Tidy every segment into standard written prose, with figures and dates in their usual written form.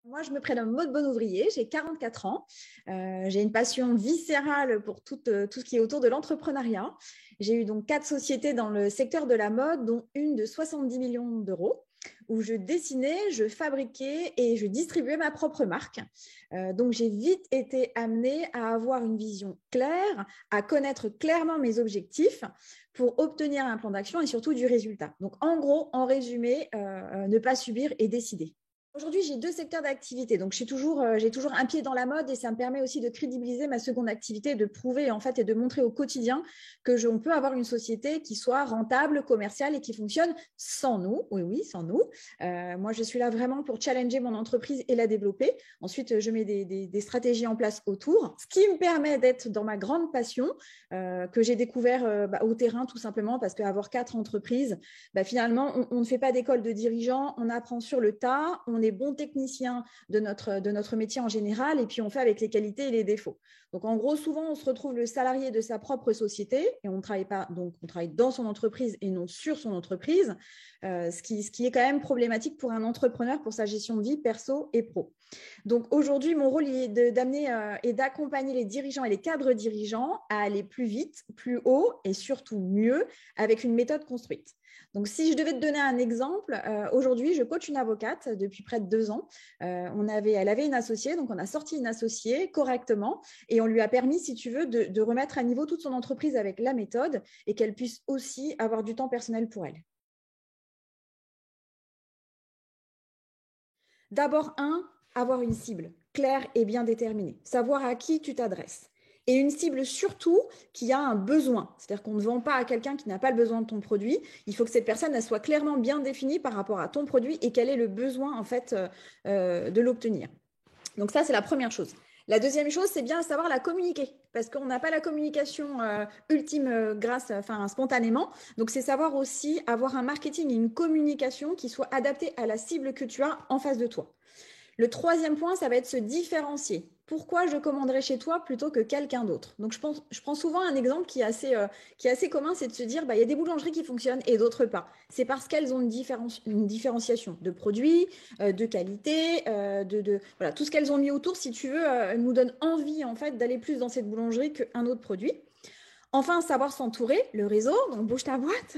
Moi, je me prénomme Maud Bonouvrier, j'ai 44 ans. J'ai une passion viscérale pour tout ce qui est autour de l'entrepreneuriat. J'ai eu donc 4 sociétés dans le secteur de la mode, dont une de 70 millions d'euros, où je dessinais, je fabriquais et je distribuais ma propre marque. Donc, j'ai vite été amenée à avoir une vision claire, à connaître clairement mes objectifs pour obtenir un plan d'action et surtout du résultat. Donc, en gros, en résumé, ne pas subir et décider. Aujourd'hui, j'ai 2 secteurs d'activité. Donc, j'ai toujours un pied dans la mode et ça me permet aussi de crédibiliser ma seconde activité, de prouver en fait et de montrer au quotidien que on peut avoir une société qui soit rentable, commerciale et qui fonctionne sans nous. Oui, oui, sans nous. Moi, je suis là vraiment pour challenger mon entreprise et la développer. Ensuite, je mets des stratégies en place autour, ce qui me permet d'être dans ma grande passion que j'ai découvert au terrain tout simplement parce qu'avoir 4 entreprises, finalement, on ne fait pas d'école de dirigeants, on apprend sur le tas, on est bon technicien de notre métier en général et puis on fait avec les qualités et les défauts. Donc en gros, souvent, on se retrouve le salarié de sa propre société et on ne travaille pas, donc on travaille dans son entreprise et non sur son entreprise, ce qui est quand même problématique pour un entrepreneur pour sa gestion de vie perso et pro. Donc aujourd'hui, mon rôle est d'amener et d'accompagner les dirigeants et les cadres dirigeants à aller plus vite, plus haut et surtout mieux avec une méthode construite. Donc, si je devais te donner un exemple, aujourd'hui, je coach une avocate depuis près de 2 ans. Elle avait une associée, donc on a sorti une associée correctement et on lui a permis, si tu veux, de remettre à niveau toute son entreprise avec la méthode et qu'elle puisse aussi avoir du temps personnel pour elle. D'abord, avoir une cible claire et bien déterminée, savoir à qui tu t'adresses. Et une cible surtout qui a un besoin. C'est-à-dire qu'on ne vend pas à quelqu'un qui n'a pas le besoin de ton produit. Il faut que cette personne elle soit clairement bien définie par rapport à ton produit et qu'elle ait le besoin en fait de l'obtenir. Donc ça, c'est la première chose. La deuxième chose, c'est bien savoir la communiquer, parce qu'on n'a pas la communication ultime spontanément. Donc c'est savoir aussi avoir un marketing et une communication qui soit adaptée à la cible que tu as en face de toi. Le troisième point, ça va être se différencier. Pourquoi je commanderais chez toi plutôt que quelqu'un d'autre? Donc, je prends souvent un exemple qui est assez commun, c'est de se dire, il y a des boulangeries qui fonctionnent et d'autres pas. C'est parce qu'elles ont une différenciation de produits, de qualité, voilà, tout ce qu'elles ont mis autour, si tu veux, nous donne envie en fait d'aller plus dans cette boulangerie qu'un autre produit. Enfin, savoir s'entourer, le réseau, donc bouge ta boîte,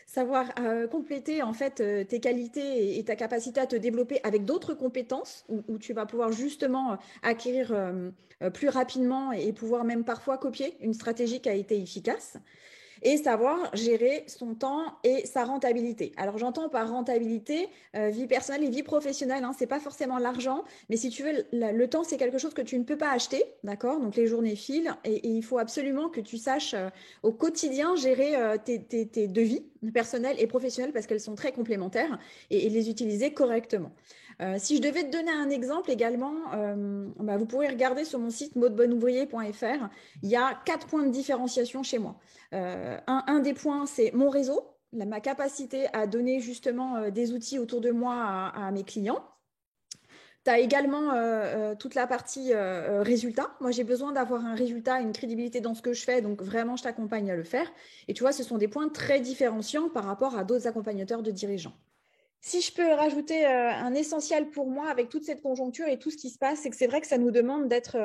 savoir compléter en fait tes qualités et ta capacité à te développer avec d'autres compétences où tu vas pouvoir justement acquérir plus rapidement et pouvoir même parfois copier une stratégie qui a été efficace et savoir gérer son temps et sa rentabilité. Alors j'entends par rentabilité vie personnelle et vie professionnelle, hein, c'est pas forcément l'argent, mais si tu veux, le temps c'est quelque chose que tu ne peux pas acheter, d'accord? Donc les journées filent et il faut absolument que tu saches au quotidien gérer tes devis personnels et professionnels parce qu'elles sont très complémentaires et les utiliser correctement. Si je devais te donner un exemple également, vous pourrez regarder sur mon site maudebonouvrier.fr, il y a 4 points de différenciation chez moi. Un des points, c'est mon réseau, ma capacité à donner justement des outils autour de moi à mes clients. Tu as également toute la partie résultat. Moi, j'ai besoin d'avoir un résultat, une crédibilité dans ce que je fais, donc vraiment, je t'accompagne à le faire. Et tu vois, ce sont des points très différenciants par rapport à d'autres accompagnateurs de dirigeants. Si je peux rajouter un essentiel pour moi avec toute cette conjoncture et tout ce qui se passe, c'est que c'est vrai que ça nous demande d'être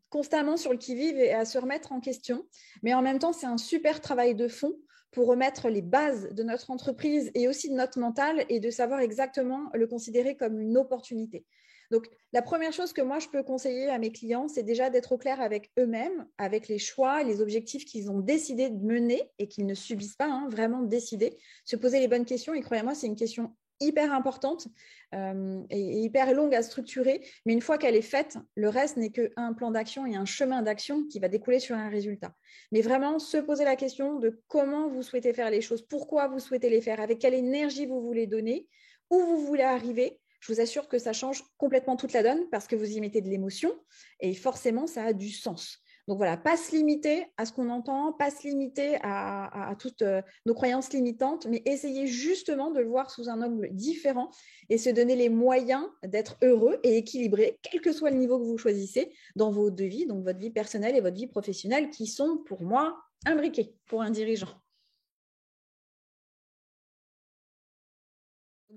constamment sur le qui-vive et à se remettre en question. Mais en même temps, c'est un super travail de fond pour remettre les bases de notre entreprise et aussi de notre mental et de savoir exactement le considérer comme une opportunité. Donc, la première chose que moi, je peux conseiller à mes clients, c'est déjà d'être au clair avec eux-mêmes, avec les choix et les objectifs qu'ils ont décidé de mener et qu'ils ne subissent pas, hein, vraiment décider, se poser les bonnes questions. Et croyez-moi, c'est une question hyper importante et hyper longue à structurer, mais une fois qu'elle est faite, le reste n'est qu'un plan d'action et un chemin d'action qui va découler sur un résultat. Mais vraiment, se poser la question de comment vous souhaitez faire les choses, pourquoi vous souhaitez les faire, avec quelle énergie vous voulez donner, où vous voulez arriver. Je vous assure que ça change complètement toute la donne parce que vous y mettez de l'émotion et forcément, ça a du sens. Donc voilà, pas se limiter à ce qu'on entend, pas se limiter à toutes nos croyances limitantes, mais essayer justement de le voir sous un angle différent et se donner les moyens d'être heureux et équilibré, quel que soit le niveau que vous choisissez dans vos deux vies, donc votre vie personnelle et votre vie professionnelle, qui sont pour moi imbriqués pour un dirigeant.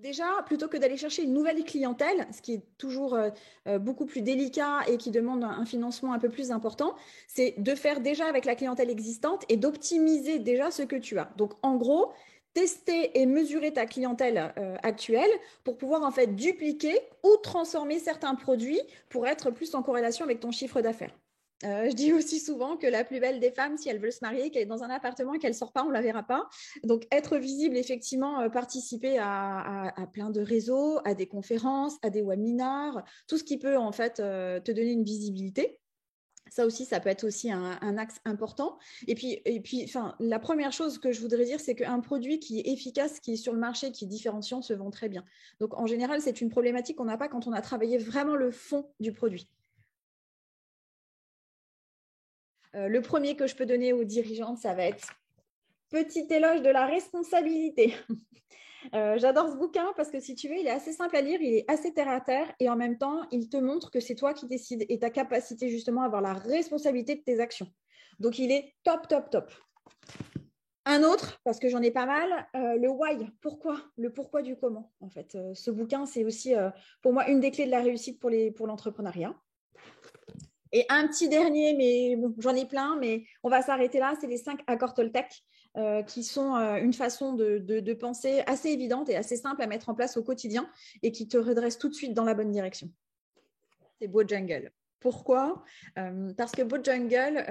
Déjà, plutôt que d'aller chercher une nouvelle clientèle, ce qui est toujours beaucoup plus délicat et qui demande un financement un peu plus important, c'est de faire déjà avec la clientèle existante et d'optimiser déjà ce que tu as. Donc, en gros, tester et mesurer ta clientèle actuelle pour pouvoir en fait dupliquer ou transformer certains produits pour être plus en corrélation avec ton chiffre d'affaires. Je dis aussi souvent que la plus belle des femmes, si elle veut se marier, qu'elle est dans un appartement et qu'elle ne sort pas, on ne la verra pas. Donc, être visible, effectivement, participer à plein de réseaux, à des conférences, à des webinars, tout ce qui peut en fait te donner une visibilité. Ça aussi, ça peut être aussi un axe important. Et puis, la première chose que je voudrais dire, c'est qu'un produit qui est efficace, qui est sur le marché, qui est différenciant, se vend très bien. Donc, en général, c'est une problématique qu'on n'a pas quand on a travaillé vraiment le fond du produit. Le premier que je peux donner aux dirigeantes, ça va être petit éloge de la responsabilité. J'adore ce bouquin parce que si tu veux, il est assez simple à lire, il est assez terre à terre et en même temps, il te montre que c'est toi qui décides et ta capacité justement à avoir la responsabilité de tes actions. Donc, il est top, top, top. Un autre, parce que j'en ai pas mal, le why, pourquoi, le pourquoi du comment. En fait, ce bouquin, c'est aussi pour moi une des clés de la réussite pour l'entrepreneuriat. Et un petit dernier, mais bon, j'en ai plein, mais on va s'arrêter là, c'est les 5 accords Toltec, qui sont une façon de penser assez évidente et assez simple à mettre en place au quotidien et qui te redresse tout de suite dans la bonne direction. C'est Bojangles. Pourquoi ? Parce que Bojangles,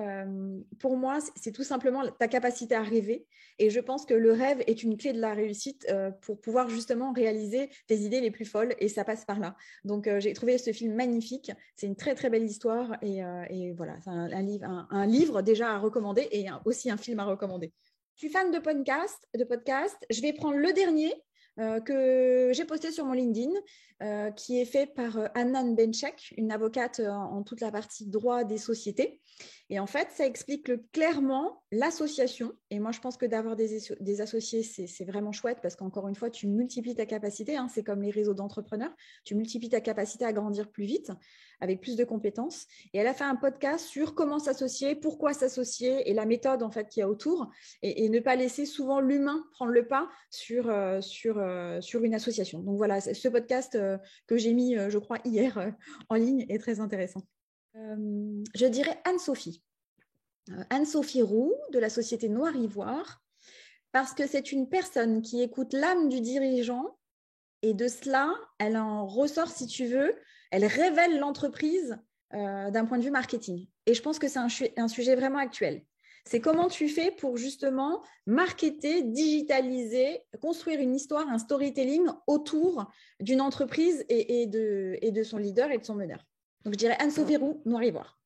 pour moi, c'est tout simplement ta capacité à rêver. Et je pense que le rêve est une clé de la réussite pour pouvoir justement réaliser tes idées les plus folles. Et ça passe par là. Donc, j'ai trouvé ce film magnifique. C'est une très, très belle histoire. Et voilà, c'est un livre déjà à recommander et aussi un film à recommander. Je suis fan de podcast. Je vais prendre le dernier que j'ai posté sur mon LinkedIn, qui est fait par Annan Benchek, une avocate en toute la partie droit des sociétés. Et en fait, ça explique clairement l'association. Et moi, je pense que d'avoir des associés, c'est vraiment chouette parce qu'encore une fois, tu multiplies ta capacité. Hein, c'est comme les réseaux d'entrepreneurs. Tu multiplies ta capacité à grandir plus vite, avec plus de compétences. Et elle a fait un podcast sur comment s'associer, pourquoi s'associer et la méthode en fait qu'il y a autour et ne pas laisser souvent l'humain prendre le pas sur une association. Donc voilà, ce podcast que j'ai mis, je crois, hier en ligne est très intéressant. Je dirais Anne-Sophie. Anne-Sophie Roux de la société Noir Ivoire, parce que c'est une personne qui écoute l'âme du dirigeant et de cela, elle en ressort, si tu veux, elle révèle l'entreprise d'un point de vue marketing. Et je pense que c'est un sujet vraiment actuel. C'est comment tu fais pour justement marketer, digitaliser, construire une histoire, un storytelling autour d'une entreprise et de son leader et de son meneur. Donc, je dirais Anne-Sophie Roux, Noir Ivoire.